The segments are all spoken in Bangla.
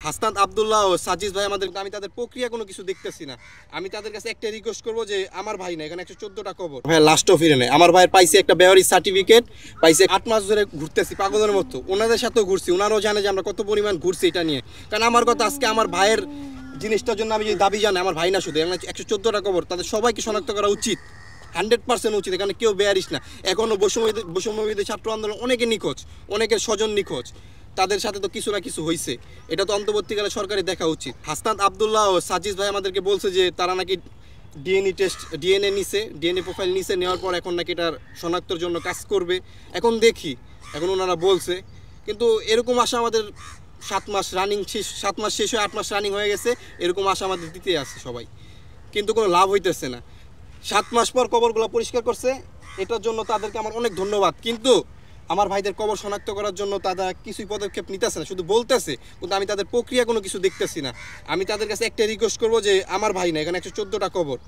হাসনাত আব্দুল্লাহ ও সাজিদ ভাই আমাদের, আমি তাদের প্রক্রিয়া কোনো কিছু দেখতেছি না। আমি তাদের কাছে একটা রিকোয়েস্ট করবো যে আমার ভাই না, এখানে 114টা কবর ভাই লাস্টও ফিরে নেয়। আমার ভাইয়ের পাইছে একটা বেওয়ারি সার্টিফিকেট, পাইছে 8 মাস ধরে ঘুরতেছি পাগলের মতো, ওনাদের সাথেও ঘুরছি, ওনারাও জানে যে আমরা কত পরিমাণ ঘুরছি এটা নিয়ে। কারণ আমার কথা, আজকে আমার ভাইয়ের জিনিসটার জন্য আমি যদি দাবি জানাই, আমার ভাই না শুধু, এখানে 114টা কবর, তাদের সবাইকে শনাক্ত করা উচিত, 100% উচিত। এখানে কেউ বেয়ারিস না। এখনও বৈষম্যবিরোধী ছাত্র আন্দোলন অনেকে নিখোঁজ, অনেকের স্বজন নিখোঁজ, তাদের সাথে তো কিছু না কিছু হয়েছে। এটা তো অন্তর্বর্তীকালে সরকারি দেখা উচিত। হাসনাত আব্দুল্লাহ ও সাজিদ ভাই আমাদেরকে বলছে যে তারা নাকি ডিএনএ নিছে, ডিএনএ প্রোফাইল নিছে, নেওয়ার পর এখন নাকি এটার শনাক্তর জন্য কাজ করবে। এখন দেখি, এখন ওনারা বলছে, কিন্তু এরকম আশা আমাদের 7 মাস রানিং শেষ, 7 মাস শেষ হয়ে 8 মাস রানিং হয়ে গেছে, এরকম আশা আমাদের দিতে আছে সবাই, কিন্তু কোনো লাভ হইতেছে না। 7 মাস পর কবরগুলো পরিষ্কার করছে, এটার জন্য তাদেরকে আমার অনেক ধন্যবাদ। কিন্তু আমার ভাইদের কবর শনাক্ত করার জন্য তারা কিছুই পদক্ষেপ নিতেছে না, শুধু বলতেছে, কিন্তু আমি তাদের প্রক্রিয়া কোনো কিছু দেখতেছি না। আমি তাদের কাছে একটা রিকোয়েস্ট করবো যে আমার ভাই না, এখানে 114টা কবর,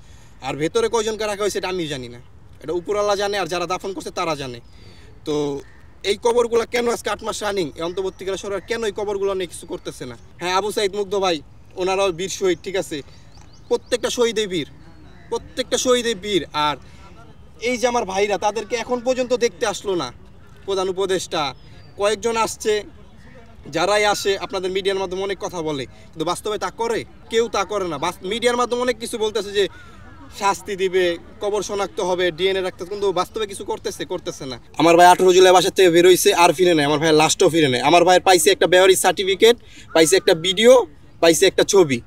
আর ভেতরে কয়জনকে রাখা হয়েছে এটা আমি জানি না, এটা উপরওয়ালা জানে, আর যারা দাফন করছে তারা জানে। তো এই কবরগুলো কেন আজকে 8 মাস রানিং, এই অন্তর্বর্তীকালে সরকার কেন এই কবরগুলো নিয়ে কিছু করতেছে না? হ্যাঁ, আবু সাইদ মুগ্ধ ভাই, ওনারাও বীর শহীদ, ঠিক আছে, প্রত্যেকটা শহীদই বীর, প্রত্যেকটা শহীদই বীর। আর এই যে আমার ভাইরা, তাদেরকে এখন পর্যন্ত দেখতে আসলো না প্রধান উপদেষ্টা। কয়েকজন আসছে, যারাই আসে আপনাদের মিডিয়ার মাধ্যমে অনেক কথা বলে, কিন্তু বাস্তবে তা করে? কেউ তা করে না। মিডিয়ার মাধ্যমে অনেক কিছু বলতেছে যে শাস্তি দিবে, কবর শনাক্ত হবে, ডিএনএ রাখতে, কিন্তু বাস্তবে কিছু করতেছে না। আমার ভাই 18 জুলাই বাসার থেকে বেরোইছে, আর ফিরে নেয়। আমার ভাই লাস্টও ফিরে নেয়। আমার ভাইয়ের পাইছে একটা বেওয়ারি সার্টিফিকেট, পাইছে একটা ভিডিও, পাইছে একটা ছবি।